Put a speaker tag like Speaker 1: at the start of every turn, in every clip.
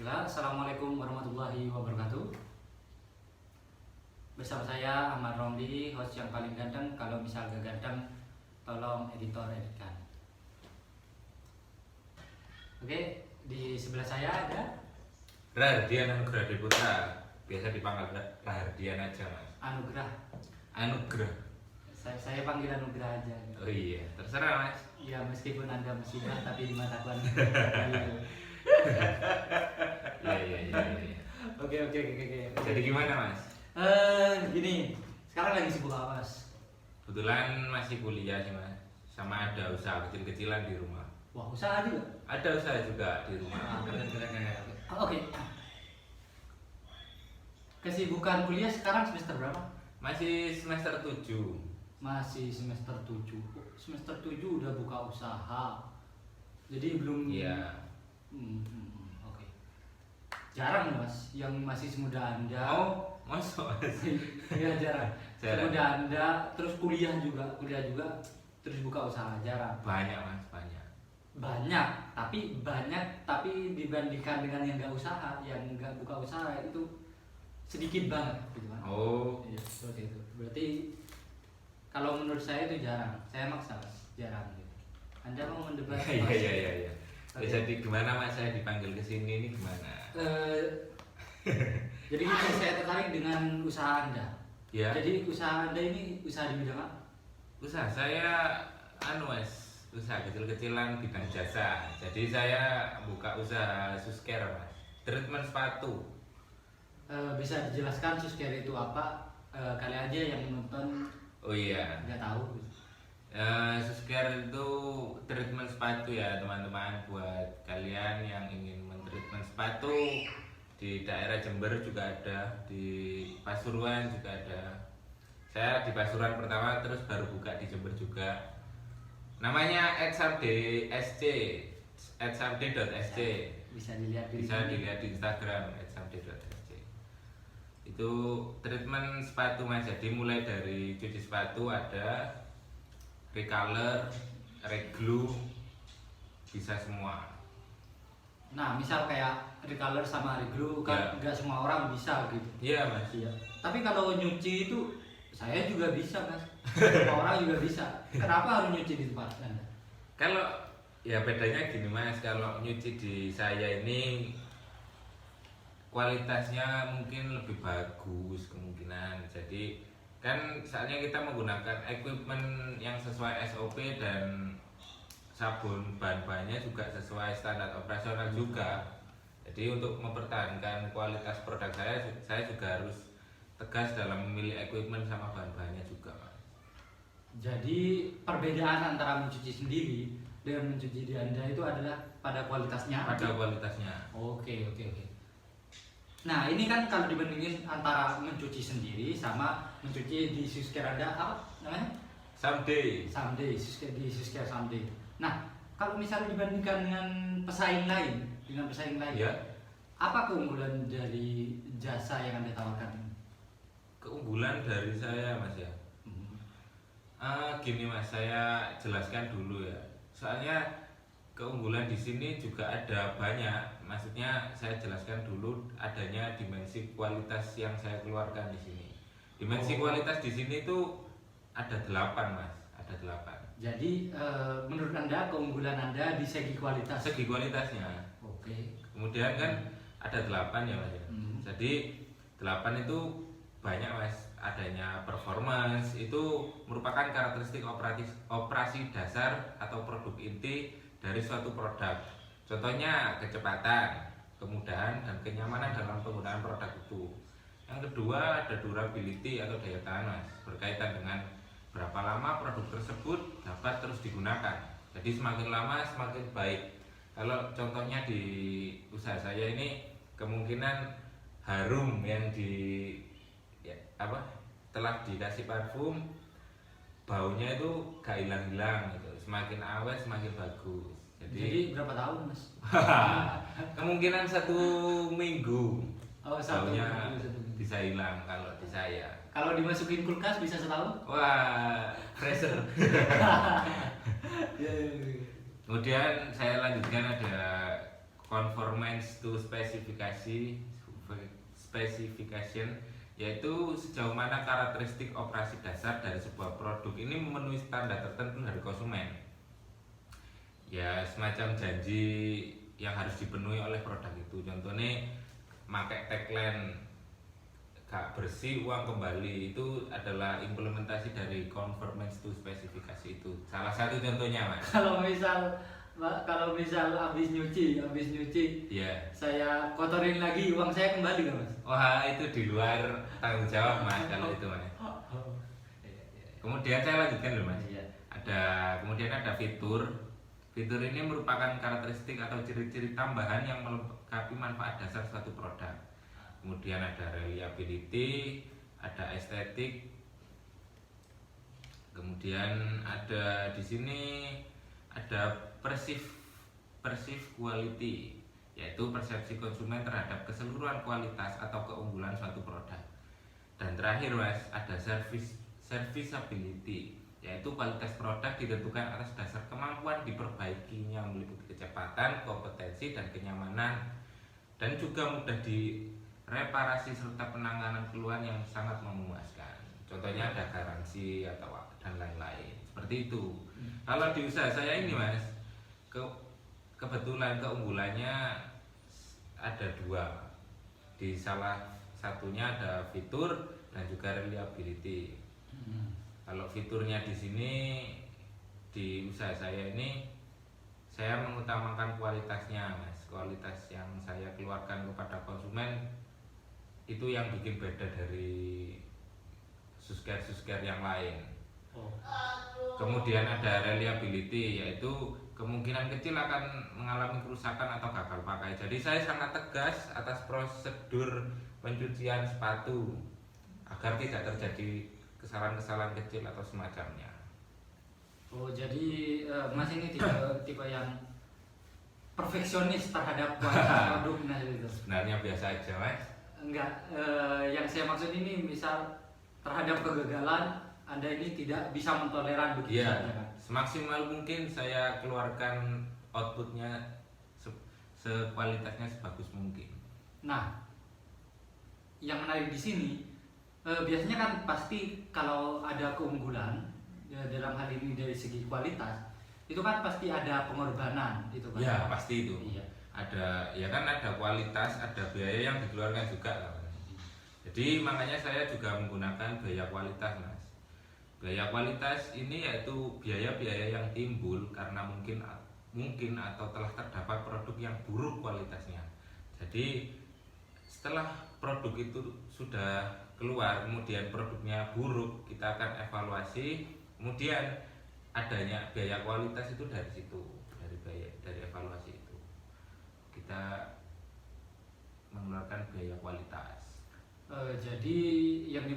Speaker 1: Bismillah, Assalamualaikum warahmatullahi wabarakatuh. Bersama saya Ahmad Romli, host yang paling ganteng. Kalau misal gak ganteng, tolong editor editkan. Oke, di sebelah saya ada
Speaker 2: Rahardian Anugrah Deputra, biasa dipanggil Rahardian aja mas.
Speaker 1: Anugrah.
Speaker 2: Anugrah.
Speaker 1: Saya panggil Anugrah aja.
Speaker 2: Oh iya, terserah mas.
Speaker 1: Ya meskipun Anda musibah, tapi di mataku Anda.
Speaker 2: Iya.
Speaker 1: Oke.
Speaker 2: Jadi gimana mas?
Speaker 1: Gini, sekarang lagi sibuk apa mas?
Speaker 2: Kebetulan masih kuliah sih mas, sama ada usaha kecil-kecilan di rumah.
Speaker 1: Wah, usaha juga?
Speaker 2: Ada usaha juga di rumah.
Speaker 1: Keren. Oke. Kesibukan kuliah sekarang semester berapa?
Speaker 2: Masih semester 7.
Speaker 1: Masih semester 7. Semester 7 udah buka usaha. Jadi belum.
Speaker 2: Iya.
Speaker 1: Oke. Jarang mas yang masih semuda Anda.
Speaker 2: Oh, masuk mas.
Speaker 1: Iya jarang. Semuda Anda terus kuliah juga, terus buka usaha, jarang.
Speaker 2: Banyak mas, banyak.
Speaker 1: Tapi dibandingkan dengan yang nggak usaha, yang nggak buka usaha itu sedikit banget gitu kan.
Speaker 2: Oh.
Speaker 1: Iya, seperti itu. Berarti kalau menurut saya itu jarang. Saya maksa mas, jarang gitu. Anda mau mendebat?
Speaker 2: Iya. Jadi gimana mas, saya dipanggil ke sini ini gimana?
Speaker 1: Jadi gini, saya tertarik dengan usaha Anda.
Speaker 2: Ya.
Speaker 1: Jadi usaha Anda ini usaha di bidang apa?
Speaker 2: Usaha saya mas, usaha kecil-kecilan bidang jasa. Jadi saya buka usaha Susker mas, treatment sepatu.
Speaker 1: Bisa dijelaskan Susker itu apa? Kali aja yang menonton
Speaker 2: Oh iya.
Speaker 1: nggak tahu.
Speaker 2: Susker itu treatment sepatu ya teman-teman, buat kalian yang ingin mentreatment sepatu. Di daerah Jember juga ada, di Pasuruan juga ada. Saya di Pasuruan pertama, terus baru buka di Jember juga. Namanya @samde.sc, @samde.sc.
Speaker 1: Bisa dilihat di
Speaker 2: Instagram @samde.sc. Itu treatment sepatu mas. Jadi mulai dari cuci sepatu ada, recolor, reglue, bisa semua.
Speaker 1: Nah, misal kayak recolor sama reglue kan nggak semua orang bisa gitu.
Speaker 2: Iya mas.
Speaker 1: Iya. Tapi kalau nyuci itu saya juga bisa mas. Semua orang juga bisa. Kenapa harus nyuci di tempat Anda?
Speaker 2: Kalau ya bedanya gini mas, kalau nyuci di saya ini kualitasnya mungkin lebih bagus kemungkinan. Jadi kan saatnya kita menggunakan equipment yang sesuai SOP dan sabun bahan-bahannya juga sesuai standar operasional juga. Jadi untuk mempertahankan kualitas produk saya juga harus tegas dalam memilih equipment sama bahan-bahannya juga mas.
Speaker 1: Jadi perbedaan antara mencuci sendiri dengan mencuci di Anda itu adalah pada kualitasnya.
Speaker 2: Pada kualitasnya.
Speaker 1: Oke. Nah ini kan kalau dibandingin antara mencuci sendiri sama mencuci di Susker Anda, apa namanya?
Speaker 2: Someday.
Speaker 1: Di Susker Someday. Nah kalau misalnya dibandingkan dengan pesaing lain,
Speaker 2: Ya.
Speaker 1: apa keunggulan dari jasa yang Anda tawarkan?
Speaker 2: Keunggulan dari saya mas ya. Gini mas, saya jelaskan dulu ya. Soalnya keunggulan di sini juga ada banyak. Maksudnya saya jelaskan dulu adanya dimensi kualitas yang saya keluarkan di sini. Dimensi kualitas di sini tuh ada 8 mas, ada 8.
Speaker 1: Jadi menurut Anda keunggulan Anda di segi kualitas?
Speaker 2: Segi kualitasnya.
Speaker 1: Oke.
Speaker 2: Kemudian kan ada 8 ya mas ya. Jadi 8 itu banyak mas. Adanya performance itu merupakan karakteristik operasi dasar atau produk inti dari suatu produk. Contohnya kecepatan, kemudahan, dan kenyamanan dalam penggunaan produk itu. Yang kedua ada durability atau daya tahan mas, berkaitan dengan berapa lama produk tersebut dapat terus digunakan. Jadi semakin lama semakin baik. Kalau contohnya di usaha saya ini kemungkinan harum yang telah dikasih parfum, baunya itu gak hilang-hilang gitu. Semakin awet semakin bagus.
Speaker 1: Jadi berapa tahun mas?
Speaker 2: Kemungkinan 1 minggu. Baunya
Speaker 1: minggu.
Speaker 2: bisa hilang kalau di saya.
Speaker 1: Kalau dimasukin kulkas bisa setahun?
Speaker 2: Wah, freezer.
Speaker 1: Ya.
Speaker 2: Kemudian saya lanjutkan ada conformance to specification, yaitu sejauh mana karakteristik operasi dasar dari sebuah produk ini memenuhi standar tertentu dari konsumen. Ya semacam janji yang harus dipenuhi oleh produk itu. Contohnya pakai tagline gak bersih uang kembali, itu adalah implementasi dari conformance to specification itu. Salah satu contohnya, Mas.
Speaker 1: Kalau misal habis nyuci,
Speaker 2: Iya.
Speaker 1: saya kotorin lagi, uang saya kembali nggak Mas?
Speaker 2: Wah, itu di luar tanggung jawab, Mas, kalau itu, Mas. Kemudian saya lanjutkan dulu, Mas.
Speaker 1: Iya.
Speaker 2: Kemudian ada fitur. Fitur ini merupakan karakteristik atau ciri-ciri tambahan yang melengkapi manfaat dasar suatu produk. Kemudian ada reliability, ada estetik. Kemudian ada di sini ada perceived quality, yaitu persepsi konsumen terhadap keseluruhan kualitas atau keunggulan suatu produk. Dan terakhir, Mas, ada serviceability, yaitu kualitas produk ditentukan atas dasar kemampuan diperbaikinya meliputi kecepatan, kompetensi, dan kenyamanan, dan juga mudah direparasi serta penanganan keluhan yang sangat memuaskan. Contohnya ada garansi atau dan lain-lain. Seperti itu. Kalau di usaha saya ini, Mas, kebetulan keunggulannya ada dua. Di salah satunya ada fitur dan juga reliability. Kalau fiturnya di sini di usaha saya ini saya mengutamakan kualitasnya, Mas. Kualitas yang saya keluarkan kepada konsumen itu yang bikin beda dari susker yang lain. Kemudian ada reliability, yaitu kemungkinan kecil akan mengalami kerusakan atau gagal pakai. Jadi saya sangat tegas atas prosedur pencucian sepatu agar tidak terjadi kesalahan-kesalahan kecil atau semacamnya.
Speaker 1: Oh, jadi Mas ini tipe yang perfeksionis terhadap kualitas produknya gitu.
Speaker 2: Sebenarnya biasa aja, Mas.
Speaker 1: Enggak, yang saya maksud ini misal terhadap kegagalan Anda ini tidak bisa mentoleran begitu saja kan?
Speaker 2: Semaksimal mungkin saya keluarkan outputnya sekualitasnya sebagus mungkin.
Speaker 1: Nah, yang menarik di sini biasanya kan pasti kalau ada keunggulan dalam hal ini dari segi kualitas itu kan pasti ada pengorbanan itu kan?
Speaker 2: Ya pasti itu.
Speaker 1: Iya.
Speaker 2: Ada kualitas, ada biaya yang dikeluarkan juga kan. Jadi makanya saya juga menggunakan biaya kualitas, Mas. Biaya kualitas ini yaitu biaya-biaya yang timbul karena mungkin atau telah terdapat produk yang buruk kualitasnya. Jadi setelah produk itu sudah keluar, kemudian produknya buruk, kita akan evaluasi, kemudian adanya biaya kualitas itu dari situ, dari evaluasi itu kita mengeluarkan biaya kualitas.
Speaker 1: Jadi yang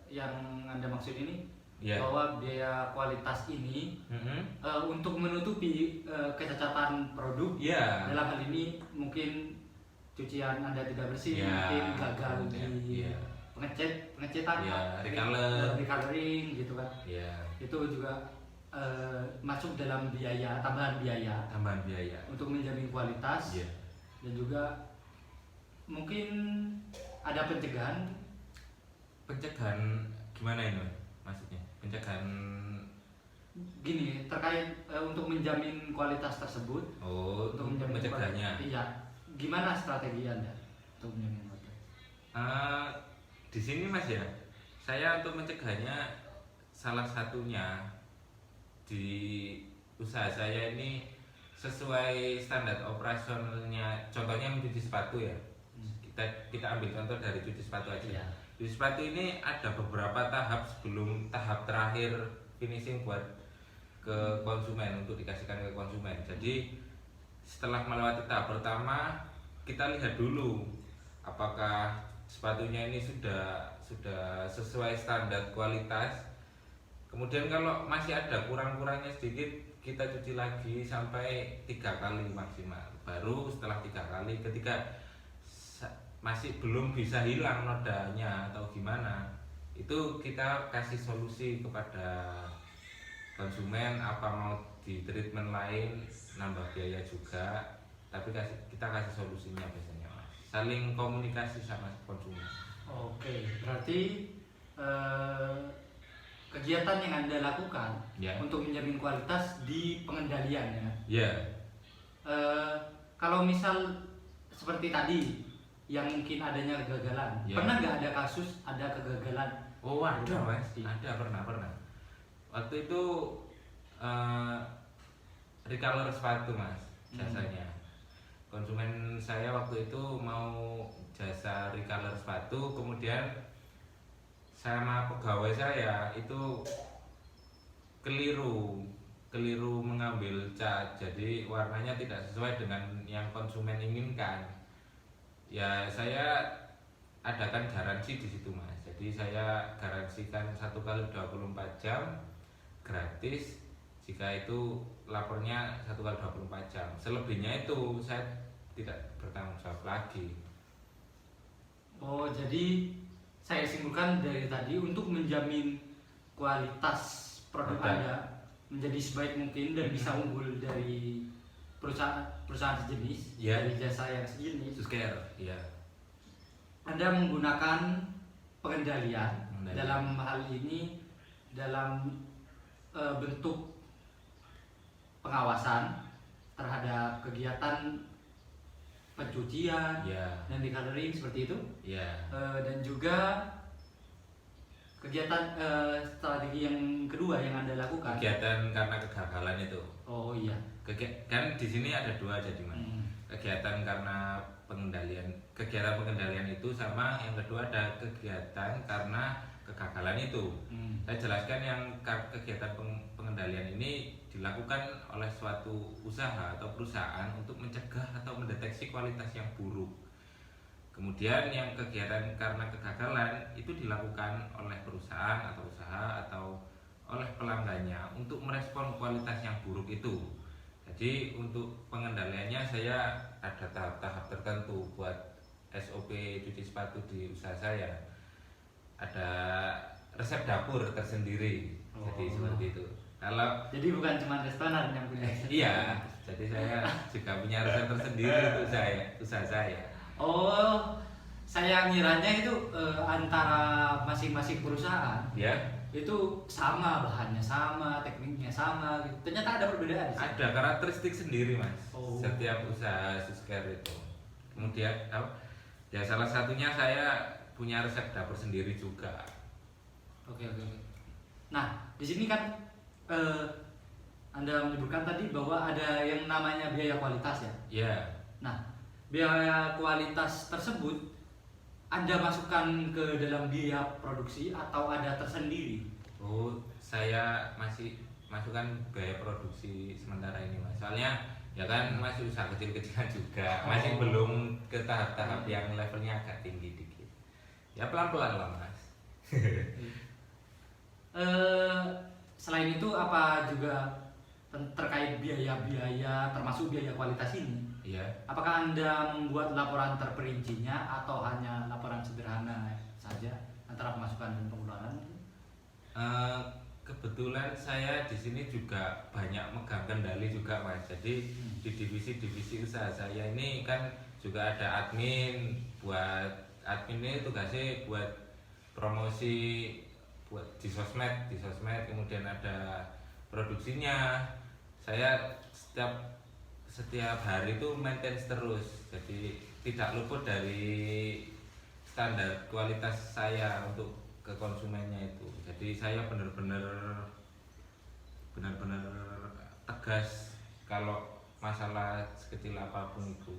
Speaker 1: yang Anda maksud ini bahwa biaya kualitas ini untuk menutupi kecacatan produk, dalam hal ini mungkin cucian Anda tidak bersih, mungkin gagal di pengecetan, recoloring gitu kan. Itu juga masuk dalam tambahan biaya untuk menjamin kualitas. Dan juga mungkin ada pencegahan
Speaker 2: gimana ini maksudnya? Pencegahan
Speaker 1: gini terkait untuk menjamin kualitas tersebut.
Speaker 2: Untuk mencegahnya.
Speaker 1: Iya. Gimana strategi Anda untuk menjamin kualitas?
Speaker 2: Di sini, Mas, ya. Saya untuk mencegahnya salah satunya di usaha saya ini sesuai standar operasionalnya. Contohnya mencuci sepatu ya. Kita ambil contoh dari cuci sepatu aja. Cuci sepatu ini ada beberapa tahap sebelum tahap terakhir finishing buat ke konsumen, untuk dikasihkan ke konsumen. Jadi setelah melewati tahap pertama, kita lihat dulu apakah sepatunya ini sudah sesuai standar kualitas. Kemudian kalau masih ada kurang-kurangnya sedikit, kita cuci lagi sampai 3 kali maksimal. Baru setelah 3 kali, ketika masih belum bisa hilang nodanya atau gimana, itu kita kasih solusi kepada konsumen, apa mau di treatment lain, nambah biaya juga, tapi kita kasih solusinya biasanya Mas. Saling komunikasi sama konsumen.
Speaker 1: Oke, berarti kegiatan yang Anda lakukan
Speaker 2: Ya.
Speaker 1: untuk menjamin kualitas di pengendalian ya.
Speaker 2: Ya.
Speaker 1: Kalau misal seperti tadi yang mungkin adanya kegagalan,
Speaker 2: Ya.
Speaker 1: pernah nggak ada kasus ada kegagalan?
Speaker 2: Oh ada Mas, ada pernah. Waktu itu recolor sepatu Mas jasanya. Konsumen saya waktu itu mau jasa recolor sepatu, kemudian sama pegawai saya itu keliru mengambil cat, jadi warnanya tidak sesuai dengan yang konsumen inginkan. Ya saya adakan garansi di situ Mas. Jadi saya garansikan 1 kali 24 jam gratis jika itu lapornya 1 kali 24 jam. Selebihnya itu saya tidak bertanggung jawab lagi.
Speaker 1: Oh, jadi saya simpulkan dari tadi untuk menjamin kualitas produk Anda menjadi sebaik mungkin dan bisa unggul dari perusahaan sejenis,
Speaker 2: Ya.
Speaker 1: dari jasa yang sejenis.
Speaker 2: Susker, ya.
Speaker 1: Anda menggunakan pengendalian. Dalam hal ini dalam bentuk pengawasan terhadap kegiatan pencucian
Speaker 2: Ya.
Speaker 1: dan decoloring seperti itu.
Speaker 2: Ya.
Speaker 1: Dan juga kegiatan strategi yang kedua yang Anda lakukan.
Speaker 2: Kegiatan karena kegagalan itu.
Speaker 1: Oh iya.
Speaker 2: Kan di sini ada 2 jadi Mas. Kegiatan karena kegiatan pengendalian itu, sama yang kedua ada kegiatan karena kegagalan itu. Saya jelaskan yang kegiatan pengendalian ini dilakukan oleh suatu usaha atau perusahaan untuk mencegah atau mendeteksi kualitas yang buruk. Kemudian yang kegiatan karena kegagalan itu dilakukan oleh perusahaan atau usaha atau oleh pelanggannya untuk merespon kualitas yang buruk itu. Jadi untuk pengendaliannya saya ada tahap-tahap tertentu buat SOP cuci sepatu di usaha saya. Ada resep dapur tersendiri. Jadi seperti itu.
Speaker 1: Jadi bukan cuma restoran yang punya resep.
Speaker 2: Iya, jadi saya juga punya resep tersendiri untuk usaha saya.
Speaker 1: Oh, saya ngiranya itu antara masing-masing perusahaan.
Speaker 2: Ya.
Speaker 1: Itu sama, bahannya sama, tekniknya sama gitu. Ternyata ada perbedaan.
Speaker 2: Ada karakteristik sendiri Mas.
Speaker 1: Oh.
Speaker 2: Setiap usaha Susker itu. Kemudian ya salah satunya saya punya resep dapur sendiri juga.
Speaker 1: Oke. Nah, di sini kan Anda menyebutkan tadi bahwa ada yang namanya biaya kualitas ya.
Speaker 2: Ya.
Speaker 1: Nah, biaya kualitas tersebut Anda masukkan ke dalam biaya produksi atau ada tersendiri?
Speaker 2: Oh, saya masih masukkan biaya produksi sementara ini Mas. Soalnya ya kan masih usaha kecil-kecilan juga, masih belum ke tahap-tahap yang levelnya agak tinggi dikit. Ya pelan-pelan lah Mas.
Speaker 1: Selain itu apa juga terkait biaya-biaya termasuk biaya kualitas ini?
Speaker 2: Iya.
Speaker 1: Apakah Anda membuat laporan terperincinya atau hanya laporan sederhana saja antara pemasukan dan pengeluaran?
Speaker 2: Kebetulan saya di sini juga banyak megang kendali juga Mas. Jadi di divisi-divisi usaha saya ini kan juga ada admin. Buat admin ini tugasnya buat promosi buat di sosmed, kemudian ada produksinya. Saya setiap hari itu maintenance terus, jadi tidak luput dari standar kualitas saya untuk ke konsumennya itu. Jadi saya benar-benar tegas kalau masalah sekecil apapun itu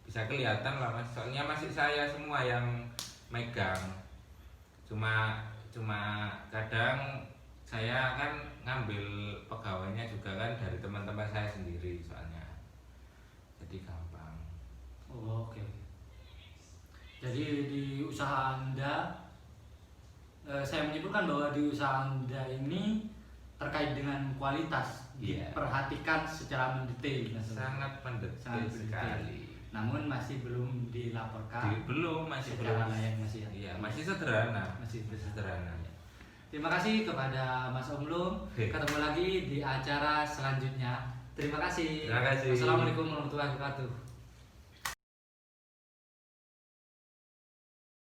Speaker 2: bisa kelihatan lah Mas. Soalnya masih saya semua yang megang. Cuma kadang saya kan ngambil pegawainya juga kan dari teman-teman saya sendiri soalnya. Jadi gampang.
Speaker 1: Oh, oke. Jadi di usaha Anda, saya menyebutkan bahwa di usaha Anda ini terkait dengan kualitas diperhatikan secara mendetail.
Speaker 2: Sangat mendetail sekali.
Speaker 1: Namun masih belum dilaporkan.
Speaker 2: Masih
Speaker 1: secara
Speaker 2: belum.
Speaker 1: layak masih ya.
Speaker 2: Iya, masih sederhana.
Speaker 1: Masih
Speaker 2: sederhana.
Speaker 1: Terima kasih kepada Mas Om Lum. Ketemu lagi di acara selanjutnya. Terima kasih.
Speaker 2: Terima kasih.
Speaker 1: Assalamualaikum warahmatullahi wabarakatuh.